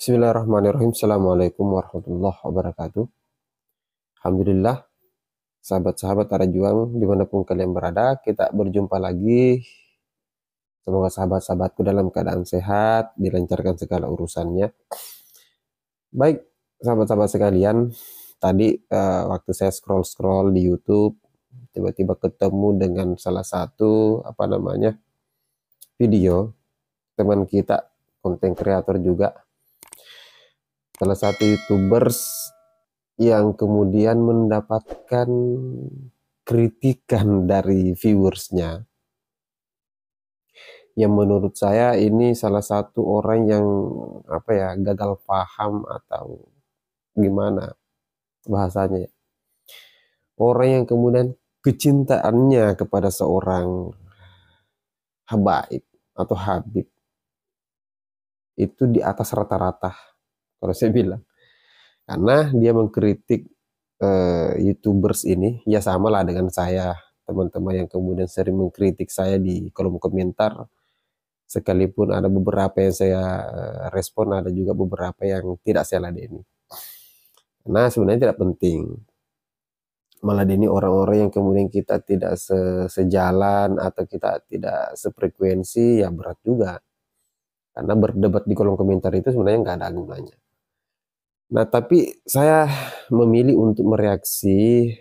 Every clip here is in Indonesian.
Bismillahirrahmanirrahim. Assalamualaikum warahmatullahi wabarakatuh. Alhamdulillah, sahabat-sahabat Arah Juang dimanapun kalian berada, kita berjumpa lagi. Semoga sahabat-sahabatku dalam keadaan sehat, dilancarkan segala urusannya. Baik, sahabat-sahabat sekalian, tadi waktu saya scroll-scroll di YouTube, tiba-tiba ketemu dengan salah satu video teman kita, konten kreator juga, salah satu YouTubers yang kemudian mendapatkan kritikan dari viewersnya, yang menurut saya ini salah satu orang yang gagal paham atau gimana bahasanya, orang yang kemudian kecintaannya kepada seorang habaib atau habib itu di atas rata-rata kalau saya bilang, karena dia mengkritik YouTubers ini, ya sama lah dengan saya, teman-teman yang kemudian sering mengkritik saya di kolom komentar, sekalipun ada beberapa yang saya respon, ada juga beberapa yang tidak saya ladeni. Nah, sebenarnya tidak penting meladeni orang-orang yang kemudian kita tidak sejalan atau kita tidak sefrekuensi, ya berat juga, karena berdebat di kolom komentar itu sebenarnya nggak ada gunanya. Nah, tapi saya memilih untuk mereaksi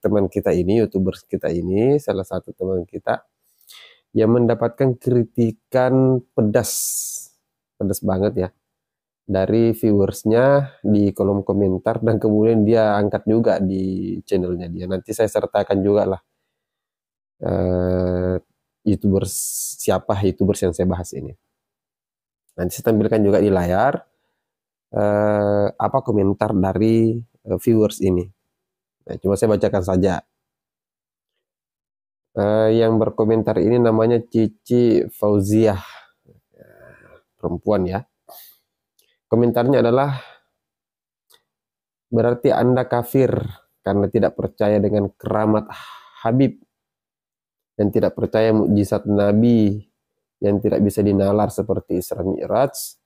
teman kita ini, YouTubers kita ini, salah satu teman kita yang mendapatkan kritikan pedas banget ya dari viewersnya di kolom komentar, dan kemudian dia angkat juga di channelnya dia. Nanti saya sertakan juga lah YouTubers yang saya bahas ini. Nanti saya tampilkan juga di layar apa komentar dari viewers ini. Nah, cuma saya bacakan saja. Yang berkomentar ini namanya Cici Fauziah, perempuan ya. Komentarnya adalah, berarti Anda kafir karena tidak percaya dengan keramat Habib dan tidak percaya mukjizat Nabi yang tidak bisa dinalar seperti Isra Mi'raj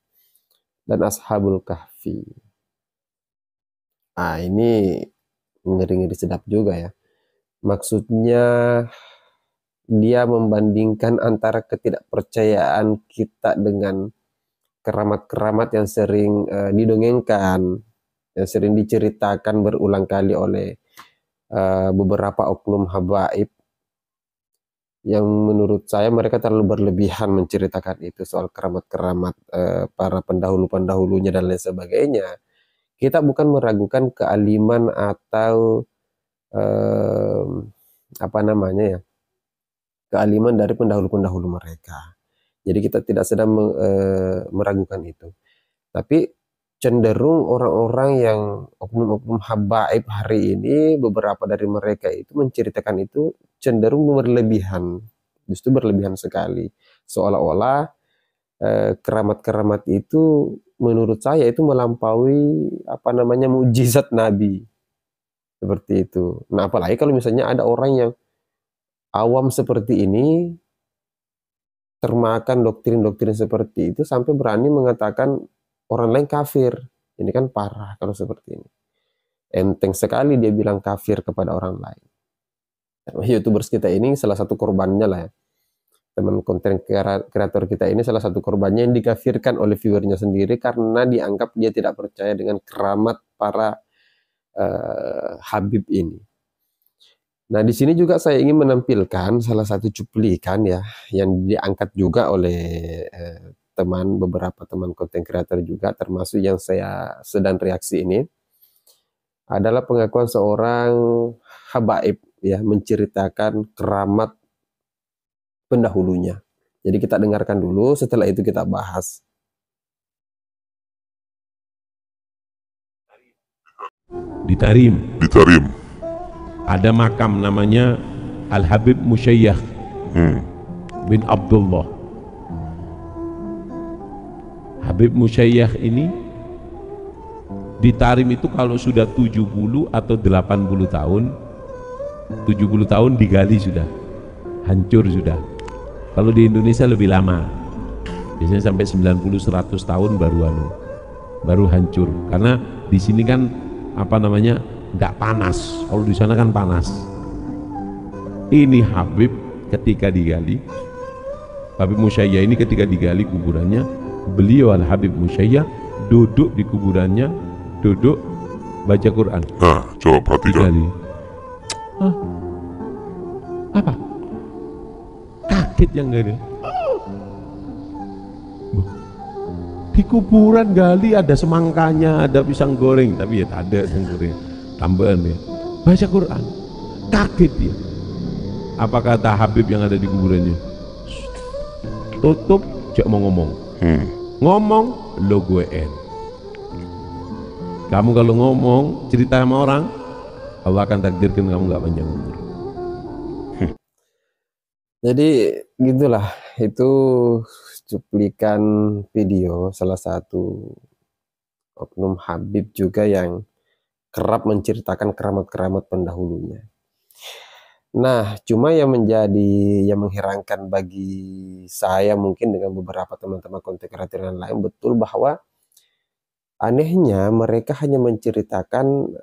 dan Ashabul Kahfi. Ini ngeri-ngeri sedap juga ya. Maksudnya dia membandingkan antara ketidakpercayaan kita dengan keramat-keramat yang sering didongengkan, yang sering diceritakan berulang kali oleh beberapa oknum habaib, yang menurut saya mereka terlalu berlebihan menceritakan itu, soal keramat-keramat para pendahulu-pendahulunya dan lain sebagainya. Kita bukan meragukan kealiman atau kealiman dari pendahulu-pendahulu mereka. Jadi kita tidak sedang meragukan itu. Tapi cenderung orang-orang yang oknum-oknum habaib hari ini, beberapa dari mereka itu menceritakan itu cenderung berlebihan, justru berlebihan sekali, seolah-olah keramat-keramat itu menurut saya itu melampaui mukjizat Nabi, seperti itu. Nah, apalagi kalau misalnya ada orang yang awam seperti ini, termakan doktrin-doktrin seperti itu, sampai berani mengatakan orang lain kafir. Ini kan parah kalau seperti ini. Enteng sekali dia bilang kafir kepada orang lain. YouTubers kita ini salah satu korbannya lah ya. Teman konten kreator kita ini salah satu korbannya yang dikafirkan oleh viewernya sendiri karena dianggap dia tidak percaya dengan keramat para habib ini. Nah, di sini juga saya ingin menampilkan salah satu cuplikan ya, yang diangkat juga oleh beberapa teman konten kreator juga, termasuk yang saya sedang reaksi ini, adalah pengakuan seorang habaib ya, menceritakan keramat pendahulunya. Jadi kita dengarkan dulu, setelah itu kita bahas. Di Tarim ada makam namanya Al-Habib Musyayyakh bin Abdullah. Habib Musyayyakh ini di Tarim itu kalau sudah 70 atau 80 tahun, 70 tahun digali sudah, hancur sudah. Kalau di Indonesia lebih lama. Biasanya sampai 90-100 tahun baru hancur. Karena di sini kan apa namanya, tidak panas. Kalau di sana kan panas. Ini Habib ketika digali, Habib Musyayyah ini ketika digali kuburannya, beliau Al Habib Musyayyah duduk di kuburannya, duduk baca Quran. Nah, coba perhatikan. Digali. Hah? Apa? Kaget yang gali. Di kuburan gali ada semangkanya, ada pisang goreng, tapi ya tak ada pisang goreng, tambahan ya. Baca Quran, kaget dia. Apa kata Habib yang ada di kuburannya? Tutup, cek mau ngomong. Ngomong, lo gue en. Kamu kalau ngomong, cerita sama orang, Allah akan takdirkan kamu gak panjang umur. Jadi gitulah, itu cuplikan video salah satu oknum Habib juga yang kerap menceritakan keramat-keramat pendahulunya. Nah, cuma yang mengherankan bagi saya mungkin dengan beberapa teman-teman konten kreator yang lain, betul bahwa anehnya mereka hanya menceritakan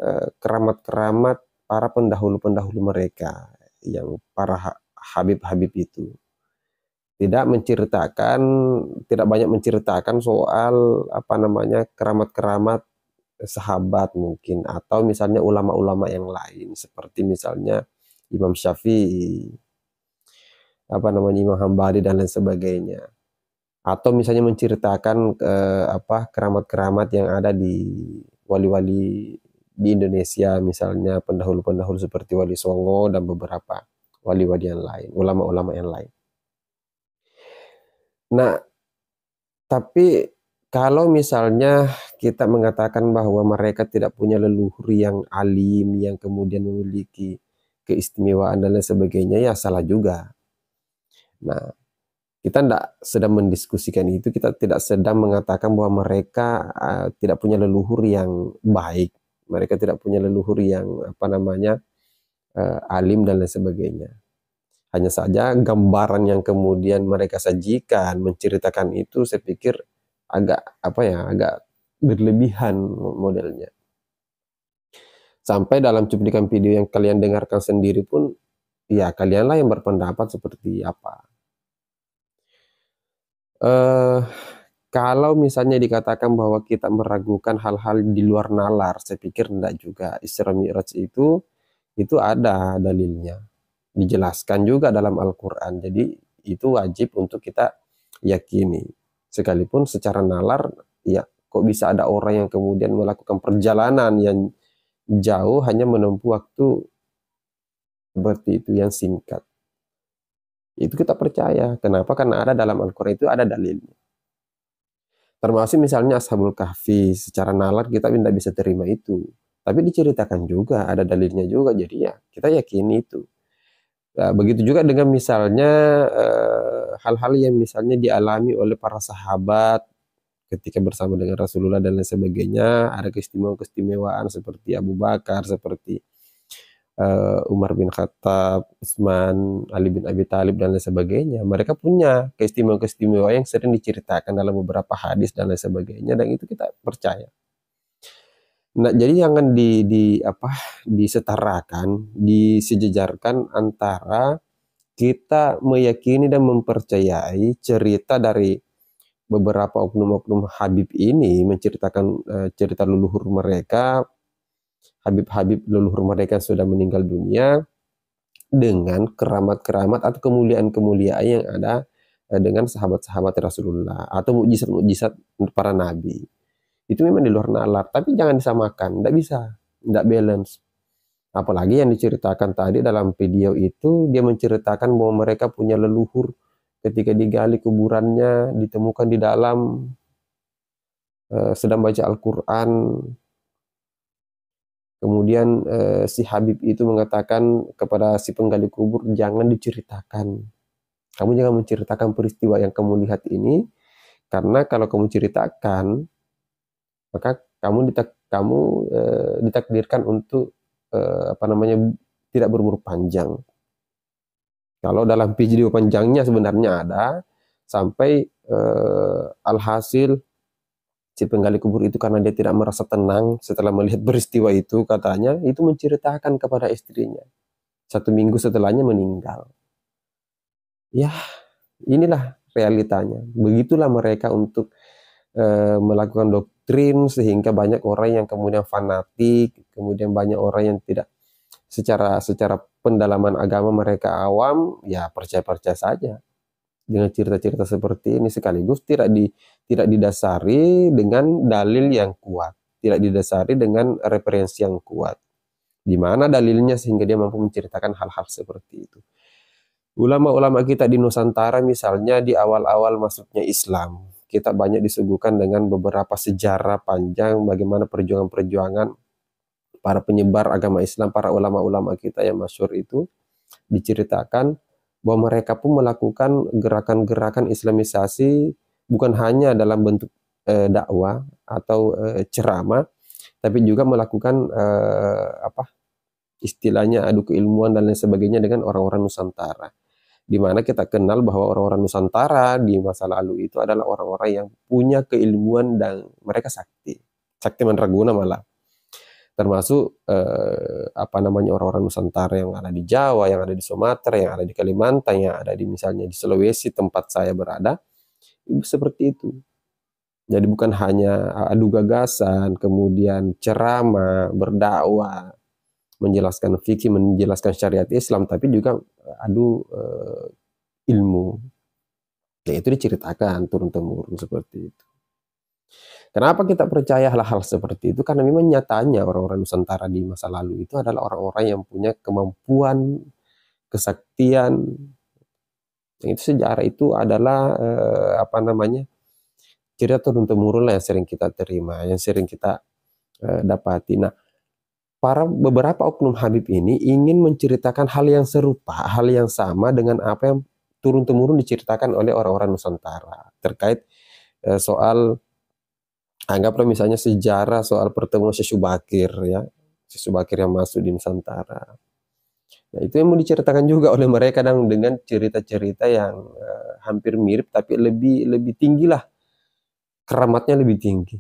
keramat-keramat para pendahulu-pendahulu mereka, yang para Habib-Habib itu. Tidak banyak menceritakan soal apa namanya keramat-keramat sahabat mungkin, atau misalnya ulama-ulama yang lain seperti misalnya Imam Syafi'i, apa namanya Imam Hambali dan lain sebagainya, atau misalnya menceritakan keramat-keramat yang ada di wali-wali di Indonesia, misalnya pendahulu-pendahulu seperti Wali Songo dan beberapa wali-wali yang lain, ulama-ulama yang lain. Nah, tapi kalau misalnya kita mengatakan bahwa mereka tidak punya leluhur yang alim, yang kemudian memiliki keistimewaan dan lain sebagainya, ya salah juga. Nah, kita tidak sedang mendiskusikan itu, kita tidak sedang mengatakan bahwa mereka tidak punya leluhur yang baik, mereka tidak punya leluhur yang alim dan lain sebagainya. Hanya saja gambaran yang kemudian mereka sajikan menceritakan itu, saya pikir agak berlebihan modelnya. Sampai dalam cuplikan video yang kalian dengarkan sendiri pun, ya kalianlah yang berpendapat seperti apa. Kalau misalnya dikatakan bahwa kita meragukan hal-hal di luar nalar, saya pikir enggak juga. Isra Mi'raj itu ada dalilnya, dijelaskan juga dalam Al-Quran. Jadi itu wajib untuk kita yakini. Sekalipun secara nalar, ya kok bisa ada orang yang kemudian melakukan perjalanan yang jauh hanya menempuh waktu seperti itu yang singkat. Itu kita percaya. Kenapa? Karena ada dalam Al-Quran, itu ada dalilnya. Termasuk misalnya Ashabul Kahfi, secara nalar kita tidak bisa terima itu. Tapi diceritakan juga, ada dalilnya juga, jadi ya kita yakini itu. Nah, begitu juga dengan misalnya hal-hal yang misalnya dialami oleh para sahabat ketika bersama dengan Rasulullah dan lain sebagainya, ada keistimewaan-keistimewaan seperti Abu Bakar, seperti Umar bin Khattab, Utsman, Ali bin Abi Thalib dan lain sebagainya. Mereka punya keistimewaan-keistimewaan yang sering diceritakan dalam beberapa hadis dan lain sebagainya, dan itu kita percaya. Nah, jadi jangan disetarakan, disejajarkan antara kita meyakini dan mempercayai cerita dari beberapa oknum-oknum Habib ini menceritakan cerita leluhur mereka, Habib-Habib leluhur mereka yang sudah meninggal dunia, dengan keramat-keramat atau kemuliaan-kemuliaan yang ada dengan sahabat-sahabat Rasulullah atau mukjizat-mukjizat para nabi. Itu memang di luar nalar, tapi jangan disamakan, tidak bisa, tidak balance. Apalagi yang diceritakan tadi dalam video itu, dia menceritakan bahwa mereka punya leluhur ketika digali kuburannya, ditemukan di dalam sedang baca Al-Quran. Kemudian si Habib itu mengatakan kepada si penggali kubur, jangan diceritakan. Kamu jangan menceritakan peristiwa yang kamu lihat ini, karena kalau kamu ceritakan, maka kamu ditakdirkan untuk tidak berumur panjang. Kalau dalam video panjangnya sebenarnya ada, Sampai alhasil si penggali kubur itu karena dia tidak merasa tenang setelah melihat peristiwa itu, katanya itu menceritakan kepada istrinya. 1 minggu setelahnya meninggal. Ya, inilah realitanya. Begitulah mereka untuk melakukan doktrin sehingga banyak orang yang kemudian fanatik, kemudian banyak orang yang tidak secara pendalaman agama mereka awam, ya percaya-percaya saja dengan cerita-cerita seperti ini, sekaligus tidak didasari dengan dalil yang kuat, tidak didasari dengan referensi yang kuat. Di mana dalilnya sehingga dia mampu menceritakan hal-hal seperti itu. Ulama-ulama kita di Nusantara misalnya di awal-awal masuknya Islam, kita banyak disuguhkan dengan beberapa sejarah panjang bagaimana perjuangan-perjuangan para penyebar agama Islam, para ulama-ulama kita yang masyhur itu, diceritakan bahwa mereka pun melakukan gerakan-gerakan Islamisasi bukan hanya dalam bentuk dakwah atau ceramah, tapi juga melakukan istilahnya adu keilmuan dan lain sebagainya dengan orang-orang Nusantara. Di mana kita kenal bahwa orang-orang Nusantara di masa lalu itu adalah orang-orang yang punya keilmuan dan mereka sakti mandraguna malah. Termasuk orang-orang Nusantara yang ada di Jawa, yang ada di Sumatera, yang ada di Kalimantan, yang ada di misalnya di Sulawesi tempat saya berada, itu seperti itu. Jadi bukan hanya adu gagasan, kemudian ceramah, berdakwah, menjelaskan fikih, menjelaskan syariat Islam, tapi juga adu ilmu. Nah, itu diceritakan turun-temurun seperti itu. Kenapa kita percaya hal-hal seperti itu? Karena memang nyatanya orang-orang Nusantara di masa lalu itu adalah orang-orang yang punya kemampuan, kesaktian. Yang itu sejarah itu adalah cerita turun-temurun yang sering kita terima, yang sering kita dapati. Nah, beberapa oknum Habib ini ingin menceritakan hal yang serupa, hal yang sama dengan apa yang turun-temurun diceritakan oleh orang-orang Nusantara terkait soal, anggaplah misalnya sejarah soal pertemuan Syekh Subakir, ya, Syekh Subakir yang masuk di Nusantara. Nah, itu yang mau diceritakan juga oleh mereka dengan cerita-cerita yang hampir mirip, tapi lebih tinggi lah, keramatnya lebih tinggi.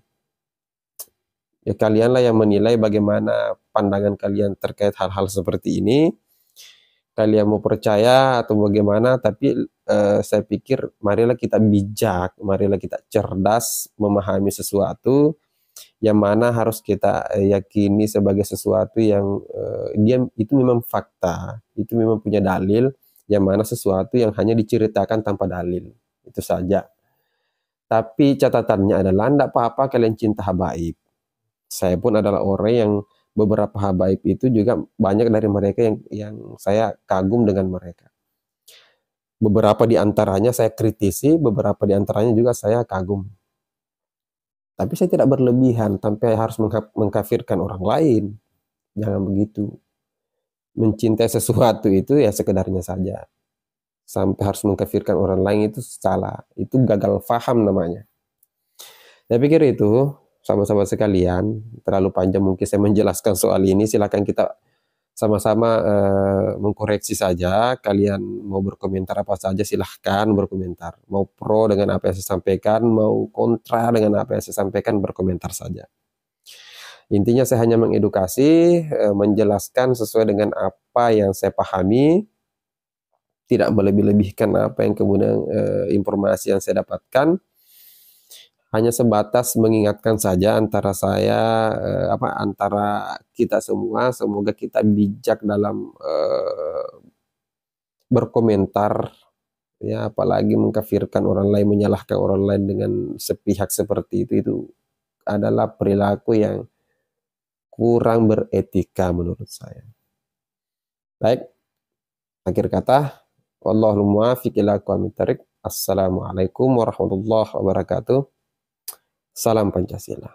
Ya kalianlah yang menilai bagaimana pandangan kalian terkait hal-hal seperti ini. Kalian mau percaya atau bagaimana, tapi saya pikir marilah kita bijak, marilah kita cerdas memahami sesuatu yang mana harus kita yakini sebagai sesuatu yang dia itu memang fakta, itu memang punya dalil, yang mana sesuatu yang hanya diceritakan tanpa dalil, itu saja. Tapi catatannya adalah tidak apa-apa kalian cinta habaib. Saya pun adalah orang yang beberapa habaib itu juga banyak dari mereka yang saya kagum dengan mereka. Beberapa di antaranya saya kritisi, beberapa di antaranya juga saya kagum. Tapi saya tidak berlebihan sampai harus mengkafirkan orang lain. Jangan begitu. Mencintai sesuatu itu ya sekedarnya saja. Sampai harus mengkafirkan orang lain itu salah. Itu gagal faham namanya. Saya pikir itu, sahabat-sahabat sekalian, terlalu panjang mungkin saya menjelaskan soal ini. Silakan kita sama-sama mengkoreksi saja. Kalian mau berkomentar apa saja silahkan berkomentar. Mau pro dengan apa yang saya sampaikan, mau kontra dengan apa yang saya sampaikan, berkomentar saja. Intinya saya hanya mengedukasi, menjelaskan sesuai dengan apa yang saya pahami, tidak melebih-lebihkan apa yang kemudian informasi yang saya dapatkan. Hanya sebatas mengingatkan saja antara saya, antara kita semua, semoga kita bijak dalam berkomentar, ya, apalagi mengkafirkan orang lain, menyalahkan orang lain dengan sepihak seperti itu adalah perilaku yang kurang beretika menurut saya. Baik, akhir kata, wallahul muwaffiq ila aqwamit thoriq. Assalamualaikum warahmatullahi wabarakatuh. Salam Pancasila.